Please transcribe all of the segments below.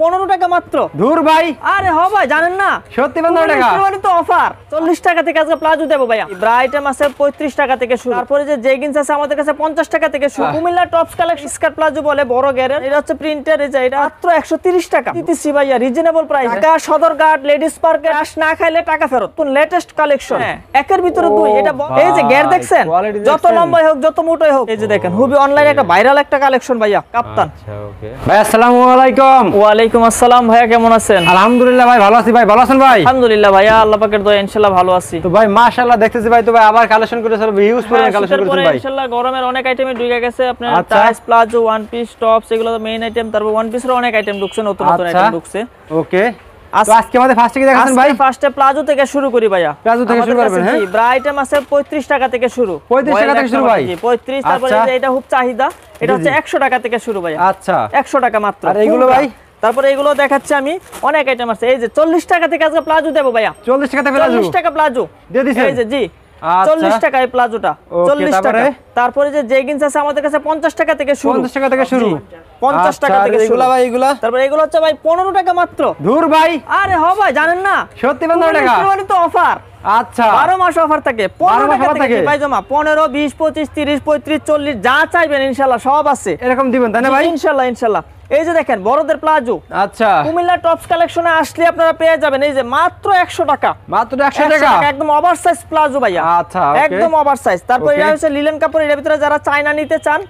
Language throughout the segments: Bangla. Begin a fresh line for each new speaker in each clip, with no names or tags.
15 টাকা মাত্র।
দূর ভাই,
আরে হ ভাই, জানেন না
সত্যি 15 টাকা
তো অফার। 40 টাকা থেকে আজকে প্লাজো দেবো ভাইয়া। ব্রা আইটেম আছে 35 টাকা থেকে শুরু। তারপরে যে জেগিন্স আছে আমাদের কাছে 50 টাকা থেকে শুরু। Comilla tops collection skirt palazzo বলে বড় গেরের, এটা হচ্ছে প্রিন্টের। এই যে এটা মাত্র 130 টাকা দিতেছি ভাইয়া, reasonable price. Dhaka Sadarghat ladies পার্কে আস না খাইলে টাকা ফেরত। কোন লেটেস্ট কালেকশন, একের ভিতরে দুই। এটা এই যে গের দেখছেন, যত লম্বাই হোক যত মোটাই হোক। এই যে দেখেন হুবি অনলাইনে একটা ভাইরাল একটা কালেকশন ভাইয়া, কাপ্তান।
আচ্ছা ওকে ভাই, আসসালামু আলাইকুম।
ওয়ালাইকুম আসসালাম ভাইয়া, কেমন আছেন?
আলহামদুলিল্লাহ ভাই, ভালো আছি ভাই, ভালো আছেন ভাই?
আলহামদুলিল্লাহ ভাইয়া, আল্লাহ পাকের দয়া ইনশাআল্লাহ ভালো আছি।
তো ভাই মাশাআল্লাহ দেখতেছি ভাই, তো ভাই আবার কালেকশন করেছেন, হিউজ পরিমাণ কালেকশন করেছেন ভাই।
ইনশাআল্লাহ গরমের অনেক আইটেমে ঢুকে গেছে আপনার। টাইস প্লাজো, ওয়ান পিস, টপস, এগুলো তো মেইন আইটেম। তারপর ওয়ান পিসের অনেক আইটেম ঢুকছে, নতুন নতুন আইটেম ঢুকছে।
ওকে, তো আজকে আমাদের ফার্স্টে কি দেখাচ্ছেন ভাই?
ফার্স্টে প্লাজো থেকে শুরু করি ভাইয়া।
প্লাজো থেকে শুরু করবেন? হ্যাঁ,
ব্রা আইটেম আছে 35 টাকা থেকে শুরু।
35 টাকা থেকে শুরু ভাই?
35। তারপরে এটা খুব চাহিদা, এটা হচ্ছে 100 টাকা থেকে শুরু ভাইয়া।
আচ্ছা,
100 টাকা মাত্র।
আর এইগুলো ভাই?
তারপরে এগুলো দেখাচ্ছি আমি, অনেক আইটেম আছে। এই যে 40 টাকা থেকে আজকে প্লাজো দেবো ভাইয়া।
40 টাকা প্লাজো?
40 টাকা প্লাজো
দিয়ে দিছেন?
এই যে জি, 40 টাকা এই প্লাজোটা, 40 টাকা। তারপরে যে জেগিন্স আছে আমাদের কাছে 50 টাকা থেকে শুরু।
50 টাকা থেকে শুরু?
50 টাকা থেকে শুরু।
এগুলা ভাই, এগুলা?
তারপরে এগুলো হচ্ছে ভাই 15 টাকা মাত্র।
দূর ভাই,
আরে হ ভাই, জানেন না
সত্যি 15 টাকা
তো অফার।
আচ্ছা,
12 মাস অফার থাকে। 15 টাকা থেকে ভাই জমা 15, 20, 25, 30, 35, 40 যা চাইবেন ইনশাআল্লাহ সব আছে।
এরকম দিবেন তাই না ভাই?
ইনশাআল্লাহ ইনশাআল্লাহ। এই যে দেখেন বড়দের প্লাজো,
আচ্ছা,
কুমিল্লা টপস কালেকশনে আসলে আপনারা পেয়ে যাবেন এই যে মাত্র 100 টাকা।
মাত্র 100 টাকা,
একদম ওভারসাইজ প্লাজো ভাইয়া।
আচ্ছা,
একদম ওভারসাইজ। তারপর এটা হচ্ছে লিলেন কাপড়, এর ভিতরে যারা চায়না নিতে চান,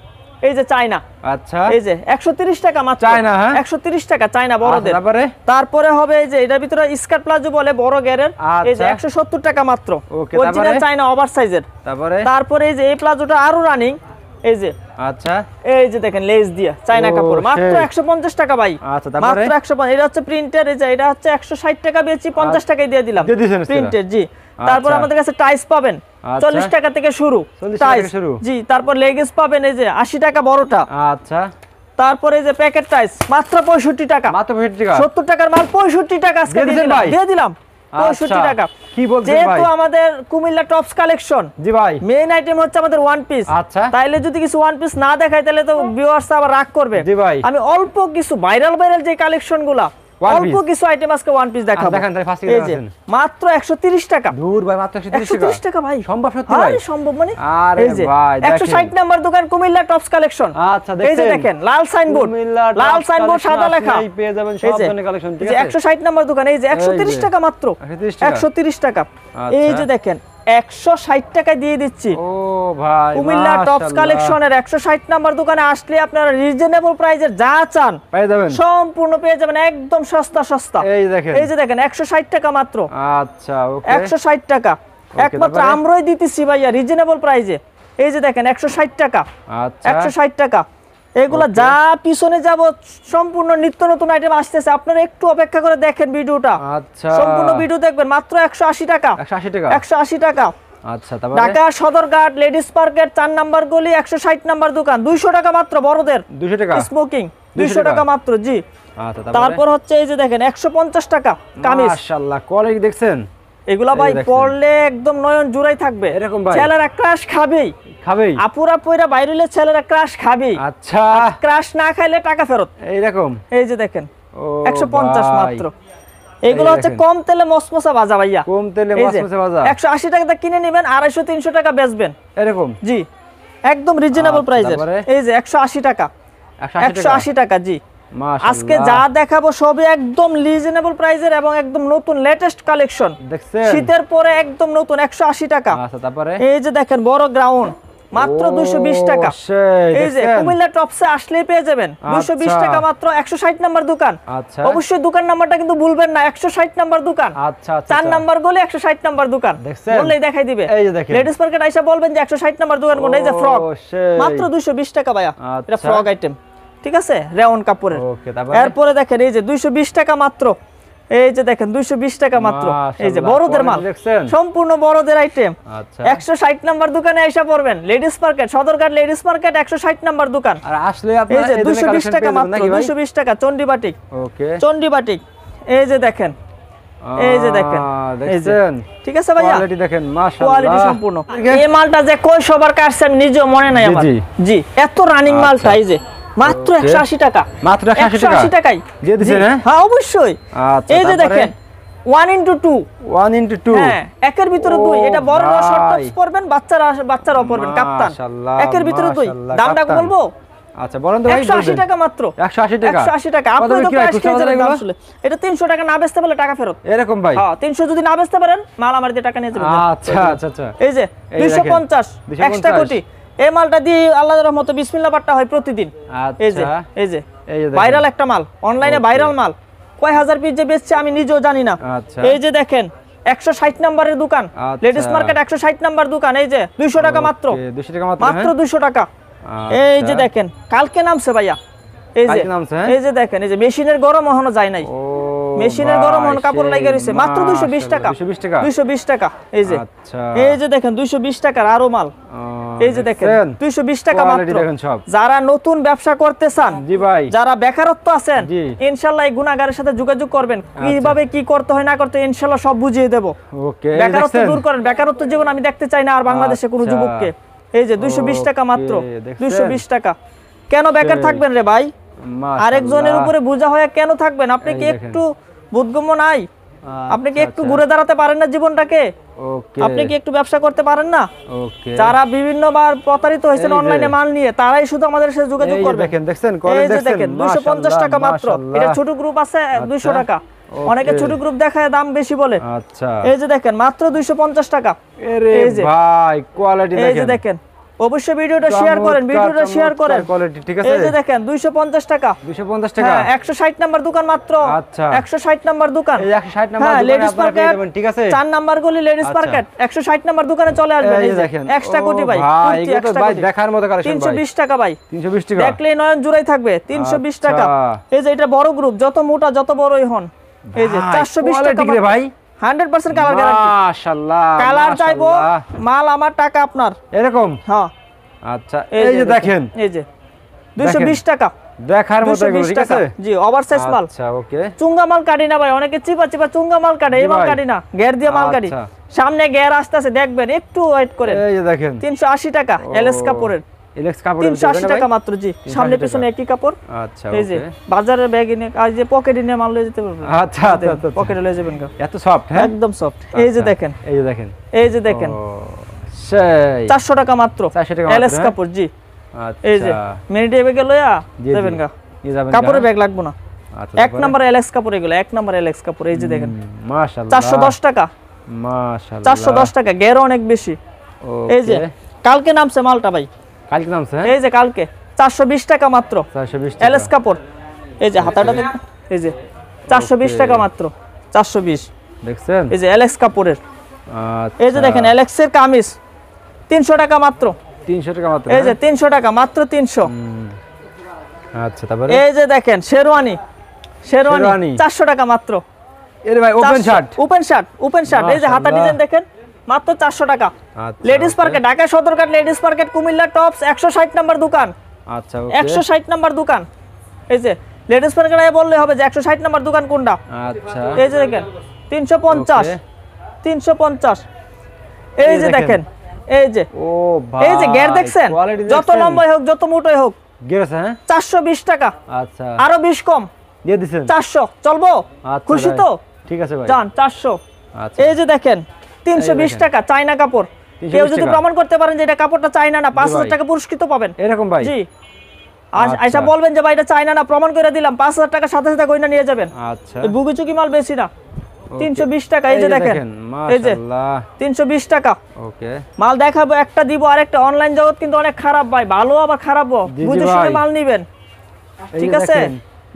এই যে চায়না।
আচ্ছা,
এই যে 130 টাকা মাত্র।
চায়না, হ্যাঁ
130 টাকা চায়না বড়দের।
তারপরে
হবে এই যে এটার ভিতরে স্কার্ট প্লাজো বলে বড় গেরের, এই যে 170 টাকা মাত্র। অরিজিনাল চায়না ওভারসাইজের। তারপরে এই যে এই প্লাজোটা আরো রানিং, এই যে আচ্ছা, এই যে দেখেন লেস দিয়া চায়না কাপড়, মাত্র 150 টাকা ভাই। আচ্ছা, মাত্র 150। এটা হচ্ছে প্রিন্টের, এই যে এটা হচ্ছে 160 টাকা বেচি, 50 টাকায় দিয়ে দিলাম প্রিন্টের। জি, তারপর আমাদের কাছে টাইস পাবেন 40 টাকা থেকে শুরু টাইস। জি, তারপর লেগিংস পাবেন এই যে 80 টাকা বড়টা। আচ্ছা, তারপরে এই যে প্যাকেট টাইস মাত্র 65 টাকা। মাত্র 65 টাকা, 70 টাকার মাল 65 টাকা আজকে দিয়ে দিলাম। 65 টাকা। কি বলছেন ভাই? যেহেতু আমাদের কুমিল্লা টপস কালেকশন, জি ভাই, মেইন আইটেম হচ্ছে আমাদের ওয়ান পিস। আচ্ছা, তাইলে যদি কিছু ওয়ান পিস না দেখাই তাহলে তো ভিউয়ার্স আবার রাগ করবে। জি ভাই, আমি অল্প কিছু ভাইরাল যে কালেকশনগুলা, অল্প কিছু আইটেম আজকে ওয়ান পিস দেখাবো। দেখেন তাই ফার্স্ট এই যে মাত্র 130 টাকা। দূর ভাই, মাত্র 130 টাকা ভাই, সম্ভব সত্যি ভাই? আরে সম্ভব মানে? আরে ভাই, 160 নাম্বার দোকান কুমিল্লা টপস কালেকশন। আচ্ছা, এই যে দেখেন লাল সাইনবোর্ড, লাল সাইনবোর্ড সাদা লেখা, এই পেয়ে যাবেন সব ধরনের কালেকশন। ঠিক আছে, 160 নাম্বার দোকান, এই যে 130 টাকা মাত্র। 130 টাকা। এই যে দেখেন 160 টাকা দিয়ে দিচ্ছি। ও ভাই, কুমিল্লা টপস কালেকশনের 160 নাম্বার দোকানে আসলে আপনারা রিজনেবল প্রাইসে যা চান পেয়ে যাবেন, সম্পূর্ণ পেয়ে যাবেন, একদম সস্তা সস্তা। এই যে দেখেন 160 টাকা মাত্র। আচ্ছা, ওকে, 160 টাকা একমাত্র আমরাই দিতেছি ভাইয়া রিজনেবল প্রাইসে। এই যে দেখেন 160 টাকা। আচ্ছা, 160 টাকা। এগুলা যা পিছনে যাব সম্পূর্ণ নিত্য নতুন আইটেম আসতেছে, আপনারা একটু অপেক্ষা করে দেখেন ভিডিওটা। আচ্ছা, সম্পূর্ণ ভিডিও দেখবেন। মাত্র 180 টাকা। 180 টাকা, 180 টাকা। আচ্ছা, তারপরে ঢাকা সদরঘাট লেডিস পার্কের 4 নাম্বার গলি 160 নাম্বার দোকান, 200 টাকা মাত্র বড়দের। 200 টাকা স্মোকিং, 200 টাকা মাত্র। জি, আচ্ছা, তারপর হচ্ছে এই যে দেখেন 150 টাকা কামিজ। মাশাআল্লাহ, কোয়ালিটি দেখছেন? এগুলা ভাই পরলে একদম নয়ন জুড়াই থাকবে এরকম ভাই। ছেলেরা ক্রাশ খাবেই, আপুরা পয়রা বাইরেলে ছেলেরা ক্রাশ খাবেই। আচ্ছা, ক্রাশ না খাইলে টাকা ফেরত এইরকম। এই যে দেখেন 150 মাত্র। এগুলো হচ্ছে কম তেলে মসমসা ভাজা ভাইয়া, কম তেলে মসমসা ভাজা। 180 টাকা কিনে নেবেন, 250-300 টাকা বেচবেন এরকম। জি, একদম রিজনেবল প্রাইসের। এই যে 180 টাকা, 180 টাকা। জি, আজকে যা দেখাবো সবই একদম রিজনেবল প্রাইসের এবং একদম নতুন লেটেস্ট কালেকশন। শীতের পরে একদম নতুন 180 টাকা। আচ্ছা, তারপরে এই যে দেখেন বড় গ্রাউন্ড মাত্র 220 টাকা। এই যে কুমিল্লা টপসে আসলেই পেয়ে যাবেন 220 টাকা মাত্র। 160 নাম্বার দোকান। আচ্ছা, অবশ্যই দোকান নাম্বারটা কিন্তু ভুলবেন না, 160 নাম্বার দোকান। আচ্ছা, 4 নাম্বার গলি 160 নাম্বার দোকান বললেই দেখাই দিবে। এই যে দেখেন লেডিস মার্কেট আইসা বলবেন যে 160 নাম্বার দোকান কোনটা। এই যে ফ্রক মাত্র 220 টাকা ভাইয়া, এটা ফ্রক আইটেম। ঠিক আছে, রেওন কাপড়ের। এরপরে দেখেন এই যে 220 টাকা মাত্র। এই যে দেখেন 220 টাকা মাত্র। এই যে বড়দের মাল, সম্পূর্ণ বড়দের আইটেম। 160 নাম্বার দোকানে আইসা পড়বেন, ladies market Sadarghat ladies market 160 number দোকান। আর আসলে আপনারা এই যে 220 টাকা মাত্র, 220 টাকা চন্ডি বাটিক। ওকে, চন্ডি বাটিক। এই যে দেখেন, এই যে দেখেন, দেখছেন? ঠিক আছে ভাইয়া, কোয়ালিটি দেখেন, মাশাআল্লাহ, কোয়ালিটি সম্পূর্ণ। এই মালটা যে কই সবার কাছে আমি নিজেও মনে নাই আমার। জি, এত রানিং মালটা। এই যে মাত্র 180 টাকা,
মাত্র 180
টাকায়
দিয়ে দিছেন।
হ্যাঁ অবশ্যই।
আচ্ছা,
এই যে দেখেন 1x2, হ্যাঁ একের ভিতরে দুই। এটা বড়রা শর্ট টপস পরবেন, বাচ্চারাও পরবেন কাপ্তান, একের ভিতরে দুই। দামটা বলবো?
আচ্ছা বলেন তো ভাই।
180 টাকা মাত্র,
180 টাকা,
180 টাকা। আপনি তো প্রাইস খেয়ে যাবেন আসলে। এটা 300 টাকা না বেচতে পারলে টাকা ফেরত।
এরকম ভাই?
হ্যাঁ 300 যদি না বেচতে পারেন মাল আমার দিয়ে টাকা নিয়ে যাবেন।
আচ্ছা আচ্ছা আচ্ছা।
এই যে 250 এক্সট্রা কোটি, এই মালটা দিয়ে আল্লাহর রহমতে বিসমিল্লাহ পাঠটা হয় প্রতিদিন।
আচ্ছা
এই যে ভাইরাল একটা মাল, অনলাইনে ভাইরাল মাল, কয় হাজার পিস যে বেচছে আমি নিজেও জানি না।
আচ্ছা
এই যে দেখেন 160 নম্বরের দোকান, লেডিস মার্কেট 160 নাম্বার দোকান। এই যে 200 টাকা মাত্র,
200 টাকা
মাত্র 200 টাকা। এই যে দেখেন কালকে নামছে ভাইয়া। এই যে দেখেন, এই যে মেশিনের গরম এখনো যায় নাই, মেশিনের গরম এখনো কাপড় লাগিয়ে রইছে, মাত্র 220 টাকা, 220 টাকা। এই যে দেখেন 220 টাকার আরো মাল। এই যে দেখেন 220 টাকা মাত্র। যারা নতুন ব্যবসা করতে চান,
জি ভাই,
যারা বেকারত্ব আছেন, ইনশাআল্লাহ এই গুণাগারের সাথে যোগাযোগ করবেন। কিভাবে কি করতে হয় না করতে ইনশাআল্লাহ সব বুঝিয়ে দেব।
ওকে,
বেকারত্ব দূর করেন, বেকারত্ব জীবন আমি দেখতে চাই না আর বাংলাদেশে কোনো যুবককে। এই যে 220 টাকা মাত্র, 220 টাকা। কেন বেকার থাকবেন রে ভাই? আরেকজনের উপরে বোঝা হয়ে কেন থাকবেন? আপনি কি একটু বোধগম্য নাই? আপনি কি একটু ঘুরে দাঁড়াতে পারেন না জীবনটাকে? আপনি কি একটু ব্যবসা করতে পারেন না? যারা বিভিন্নবার প্রতারিত হয়েছেন অনলাইনে মাল নিয়ে, তারাই শুধু আমাদের সাথে যোগাযোগ করবেন। এই যে দেখেন 250 টাকা মাত্র। এটা ছোট গ্রুপ আছে 200 টাকা, অনেকে ছোট গ্রুপ দেখায় দাম বেশি বলে।
আচ্ছা
এই যে দেখেন মাত্র 250 টাকা।
এই যে ভাই কোয়ালিটি দেখেন,
এই যে দেখেন অবশ্যই ভিডিওটা শেয়ার করেন, ভিডিওটা শেয়ার করেন।
কোয়ালিটি ঠিক আছে।
এই যে দেখেন 250 টাকা,
250 টাকা।
হ্যাঁ 160 নাম্বার দোকান মাত্র।
আচ্ছা
160 নাম্বার দোকান,
এই 160 নাম্বার দোকানে আপনারা পেয়ে যাবেন, ঠিক আছে।
4 নাম্বার গলি লেডিস মার্কেট 160 নাম্বার দোকানে চলে আসবেন। এই যে দেখেন এক্সট্রা কোটি ভাই,
ভাই এগুলো তো ভাই দেখার মতো কালেকশন ভাই।
320 টাকা ভাই,
320 টাকা
দেখলেই নয়ন জুড়াই থাকবে। 320 টাকা। এই যে এটা বড় গ্রুপ, যত মোটা যত বড়ই হন। এই যে 420 টাকা
রে ভাই,
100% কালার গ্যারান্টি।
মাশাআল্লাহ,
কালার চাইবো, মাল আমার, টাকা আপনার,
এরকম।
হ্যাঁ
আচ্ছা এই যে দেখেন,
এই যে 220 টাকা
দেখার মতো এগুলো, ঠিক আছে।
জি ওভারসাইজ মাল।
আচ্ছা ওকে।
চুঙ্গা মাল কাটি না ভাই, অনেকে চিপা চিপা চুঙ্গা মাল কাটে, এই মাল কাটি না, গের দিয়ে মাল কাটি। সামনে গের আসতেছে দেখবেন, একটু ওয়েট করেন।
এই যে দেখেন
380 টাকা এলএস কাপড়ের,
এলএক্স কাপড়
380 টাকা মাত্র। জি সামনে পিছনে একই কাপড়।
আচ্ছা
এই যে বাজারের ব্যাগে নিয়ে আজ যে পকেটে নিয়ে মাল লয়ে যেতে পারবেন।
আচ্ছা আচ্ছা আচ্ছা,
পকেটে লয়ে যাবেন,
এত সফট। হ্যাঁ
একদম সফট। এই যে দেখেন,
এই যে দেখেন,
এই যে দেখেন
সেই
400 টাকা মাত্র,
400 টাকা
এলএস কাপড়। জি
আচ্ছা
এই যে মিনিটে ব্যাগে লয়া যাবেন গা, কাপড়ের ব্যাগ লাগবে না।
আচ্ছা
এক নাম্বার এলএক্স কাপড়, এগুলো এক নাম্বার এলএক্স কাপড়। এই যে দেখেন
মাশাআল্লাহ
410 টাকা,
মাশাআল্লাহ
410 টাকা, গের অনেক বেশি। এই যে কালকে নামছে মালটা ভাই,
কালকে নামছে।
এই যে কালকে 420 টাকা মাত্র,
420 টাকা
এলএস কাপড়। এই যে হাতাটা দেখেন, এই যে 420 টাকা মাত্র, 420
দেখছেন।
এই যে এলএক্স কাপড়ের।
আচ্ছা
এই যে দেখেন এলএক্স এর কামিজ 300 টাকা মাত্র,
300 টাকা মাত্র।
এই যে 300 টাকা মাত্র, 300।
আচ্ছা তারপরে
এই যে দেখেন শেরওয়ানি, শেরওয়ানি 400 টাকা মাত্র।
এর ভাই open shirt,
open shirt, open shirt. এই যে হাতা ডিজাইন দেখেন, মাত্র 400 টাকা। Ladies market, Dhaka Sadarghat ladies market, Comilla tops 160 number দোকান।
আচ্ছা ওকে,
160 নাম্বার দোকান। এই যে লেডিস মার্কেট আয় বললে হবে যে 160 নাম্বার দোকান কোনটা।
আচ্ছা
এই যে দেখেন 350, 350। এই যে দেখেন, এই যে
ও ভাই,
এই যে গের দেখছেন, যত লম্বাই হোক যত মোটাই হোক
গের আছে। হ্যাঁ
420 টাকা।
আচ্ছা
আরো 20 কম
দিয়ে দিবেন,
400 চলবো? খুশি তো?
ঠিক আছে ভাই,
জান 400।
আচ্ছা
এই যে দেখেন 320 টাকা চায়না কাপড়। কেউ যদি প্রমাণ করতে পারেন যে এটা কাপড়টা চায়না না, 5000 টাকা পুরস্কৃত পাবেন।
এরকম ভাই?
জি আচ্ছা বলবেন যে ভাই এটা চায়না না, প্রমাণ করে দিলাম, 5000 টাকা সাথে সাথে কইনা নিয়ে যাবেন।
আচ্ছা
এই বুগিচুকি মাল বেশি না, 320 টাকা। এই যে দেখেন, এই যে
মাশাআল্লাহ
320 টাকা।
ওকে
মাল দেখাবো, একটা দিব আরেকটা। অনলাইন জগৎ কিন্তু অনেক খারাপ ভাই, ভালো আবার খারাপও, বুঝে শুনে মাল নিবেন, ঠিক আছে।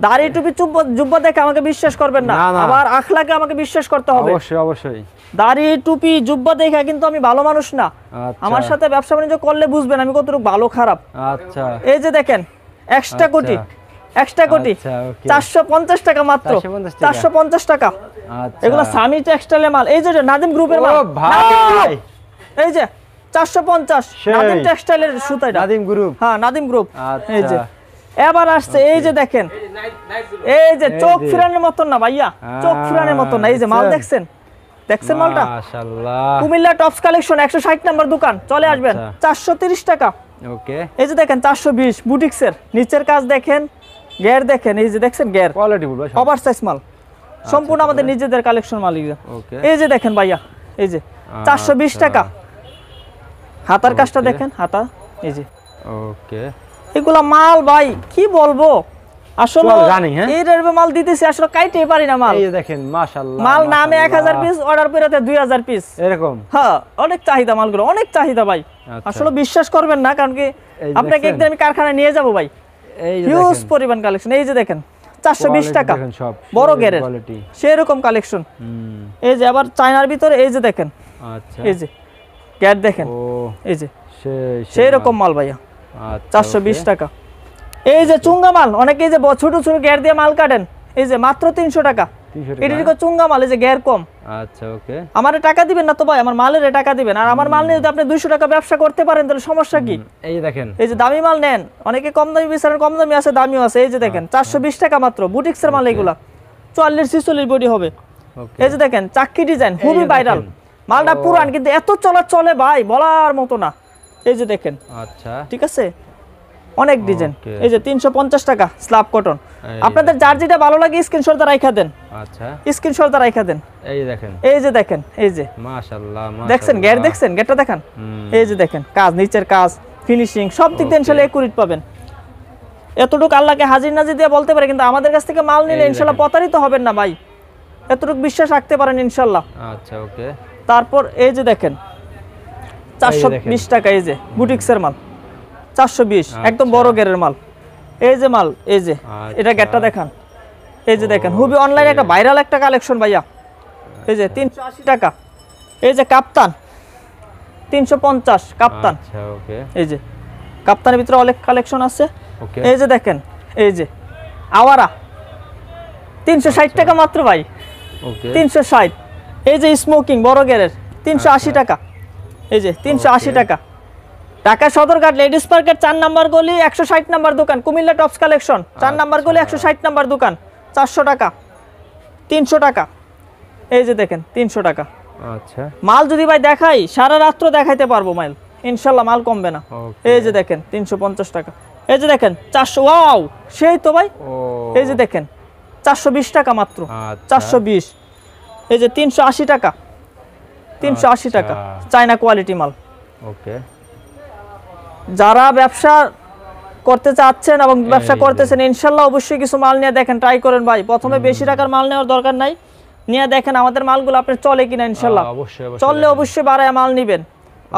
দাড়ি টুপি জুব্বা দেখে আমাকে বিশ্বাস করবেন না, আবার আখলাকে আমাকে বিশ্বাস করতে হবে।
অবশ্যই অবশ্যই।
দাড়ি টুপি জুব্বা দেখে কিন্তু আমি ভালো মানুষ না। আমার সাথে ব্যবসা বাণিজ্য করলে বুঝবেন আমি কতটুকু ভালো খারাপ।
আচ্ছা
এই যে দেখেন এক্সট্রা কোটি, এক্সট্রা কোটি 450 টাকা মাত্র, 450 টাকা। এগুলো সামি টেক্সটাইলের মাল। এই যে নাদিম গ্রুপের মাল ভাই, এই যে 450 নাদিম টেক্সটাইলের সুতা,
নাদিম গ্রুপ।
হ্যাঁ নাদিম গ্রুপ। এই যে এবার আসছে, এই যে দেখেন, এই যে চোখ ফিরানোর মতন না ভাইয়া, চোখ ফিরানোর মতন না। এই যে মাল দেখছেন, দেখছেন মালটা?
মাশাআল্লাহ।
কুমিল্লা টপস কালেকশন 160 নাম্বার দোকান, চলে আসবেন। 430 টাকা,
ওকে
এই যে দেখেন 420 বুটিক্সের, নিচের কাজ দেখেন, গিয়ার দেখেন, এই যে দেখছেন গিয়ার
কোয়ালিটি ফুল ভাই,
ওভারসাইজ মাল, সম্পূর্ণ আমাদের নিজেদের কালেকশন মাল। এই যে দেখেন ভাইয়া, এই যে 420 টাকা। হাতার কাজটা দেখেন, হাতা এই যে।
ওকে
এগুলা মাল ভাই কি বলবো, আসলে
জানি হ্যাঁ
এই রেটে মাল দিতেছি, আসলে কাইতেই পারি না মাল।
এই দেখেন মাশাআল্লাহ,
মাল নামে 1000 পিস, অর্ডার পেরাতে 2000 পিস
এরকম।
হ্যাঁ, অনেক চাহিদা মালগুলো, অনেক চাহিদা ভাই। আসলে বিশ্বাস করবেন না, কারণ কি আপনাকে একদিন আমি কারখানায় নিয়ে যাব ভাই,
এই যে
হিউজ পরিমাণ কালেকশন। এই যে দেখেন 420 টাকা,
দেখেন সব
বড় গেরের সেরকম কালেকশন। এই যে আবার চায়নার ভিতরে এই যে দেখেন,
আচ্ছা
এই যে গ্যাট দেখেন,
ও
এই যে
সেই
রকম মাল ভাইয়া,
আচ্ছা
420 টাকা। এই যে চুঙ্গা মাল, অনেকে এই যে ছোট ছোট গ্যার দিয়ে মাল কাটেন, এই যে মাত্র 300 টাকা। এটা চুঙ্গা মাল, এই যে গ্যার কম।
আচ্ছা ওকে,
আমারে টাকা দিবেন না তো ভাই, আমার মালের টাকা দিবেন। আর আমার মাল নিয়ে যদি আপনি 200 টাকা ব্যবসা করতে পারেন তাহলে সমস্যা কি?
এই দেখেন,
এই যে দামি মাল নেন, অনেকে কম দামি বিচারেন, কম দামি আছে, দামিও আছে। এই যে দেখেন 420 টাকা মাত্র, বুটিক্সের মাল এগুলা 44-46 বডি হবে। এই যে দেখেন চাক্কি ডিজাইন, খুবই ভাইরাল মালটা, পুরান কিন্তু এত চলে ভাই বলার মতো না। এই যে দেখেন, আচ্ছা ঠিক আছে, অনেক ডিজাইন। এই যে 350 টাকা স্ল্যাব কটন। আপনাদের যার যেটা ভালো লাগে স্ক্রিনশট রাখা দেন, আচ্ছা স্ক্রিনশট রাখা দেন। এই দেখেন, এই যে দেখেন, এই যে মাশাআল্লাহ, দেখছেন গেট, দেখছেন গেটটা দেখেন, এই যে দেখেন কাজ, নিচের কাজ, ফিনিশিং সব দিক দিয়ে ইনশাআল্লাহ একুরেট পাবেন। এতটুকু আল্লাহকে হাজির নাজির দিয়ে বলতে পারে, কিন্তু আমাদের কাছ থেকে মাল নিলে ইনশাআল্লাহ প্রতারিত হবেন না ভাই, এতটুকু বিশ্বাস রাখতে পারেন ইনশাআল্লাহ। আচ্ছা ওকে, তারপর এই যে দেখেন 420 টাকা, এই যে বুটিক্সের মাল 420, একদম বড় গেরের মাল। এই যে মাল, এই যে এটা গেটটা দেখান, এই যে দেখেন হুবি অনলাইনে একটা ভাইরাল একটা কালেকশন ভাইয়া। এই যে 380 টাকা। এই যে কাপ্তান 350 কাপ্তান। আচ্ছা ওকে, এই যে কাপ্তানের ভিতরে অনেক কালেকশন আছে। এই যে দেখেন, এই যে আওয়ারা 360 টাকা মাত্র ভাই, ওকে 360। এই যে স্মোকিং বড় গেরের 380 টাকা, এই যে 380 টাকা। Dhaka Sadarghat ladies market 4 number গলি 160 নাম্বার দোকান, কুমিল্লা টপস কালেকশন 4 নাম্বার গলি 160 নাম্বার দোকান, 400 টাকা, 300 টাকা। এই যে দেখেন 300 টাকা। আচ্ছা মাল যদি ভাই দেখাই সারা রাত্র দেখাইতে পারবো মাল, ইনশাআল্লাহ মাল কমবে না। এই যে দেখেন 350 টাকা। এই যে দেখেন 400, ওয়াও সেই তো ভাই। এই যে দেখেন 420 টাকা মাত্র, 420। এই যে 380 টাকা, 380 টাকা, চায়না কোয়ালিটি মাল। ওকে, যারা ব্যবসা করতে চাচ্ছেন এবং ব্যবসা করতেছেন ইনশাআল্লাহ অবশ্যই কিছু মাল নিয়ে দেখেন, ট্রাই করেন ভাই। প্রথমে বেশি টাকার মাল নেওয়ার দরকার নাই, নিয়ে দেখেন আমাদের মালগুলো আপনার চলে কিনা। ইনশাআল্লাহ চললে অবশ্যই বাড়ায় মাল নেবেন।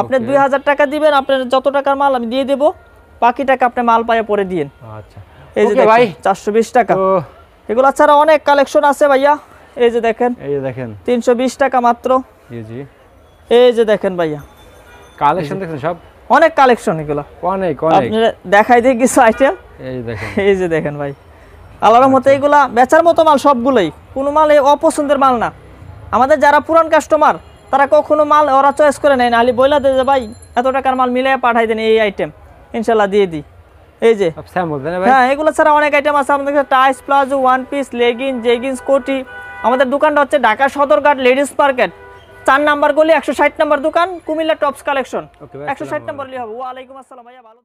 আপনি 2000 টাকা দিবেন, আপনার যত টাকার মাল আমি দিয়ে দেব, বাকি টাকা আপনি মাল পাইয়া পরে দিয়েন। আচ্ছা এই যে ভাই 420 টাকা। এগুলা ছাড়া অনেক কালেকশন আছে ভাইয়া। এই যে দেখেন, এই যে দেখেন 320 টাকা মাত্র। জি, এই যে দেখেন ভাইয়া কালেকশন দেখেন, সব অনেক কালেকশন, এগুলো অনেক আপনারা দেখাই দিই কিছু আইটেম। এই দেখেন, এই যে দেখেন ভাই আল্লাহর মতে এগুলা বেচার মতো মাল সবগুলোই, কোনো মাল অপছন্দের মাল না। আমাদের যারা পুরান কাস্টমার তারা কখনো মাল ওরা চয়েস করে নেয় না, আলি বইলা দেয় যে ভাই এত টাকার মাল মিলিয়ে পাঠাই দেন এই আইটেম, ইনশাআল্লাহ দিয়ে দিই। এই যে হ্যাঁ, এগুলো ছাড়া অনেক আইটেম আছে আমাদের কাছে, ties, palazzo, one piece, leggings, jeggings, কোটি। আমাদের দোকানটা হচ্ছে Dhaka Sadarghat ladies market 4 number গলি 160 নাম্বার দোকান, কুমিল্লা টপস কালেকশন। 160 নাম্বার লিখে হবে। ওয়া আলাইকুম আসসালাম ভাইয়া, ভালো।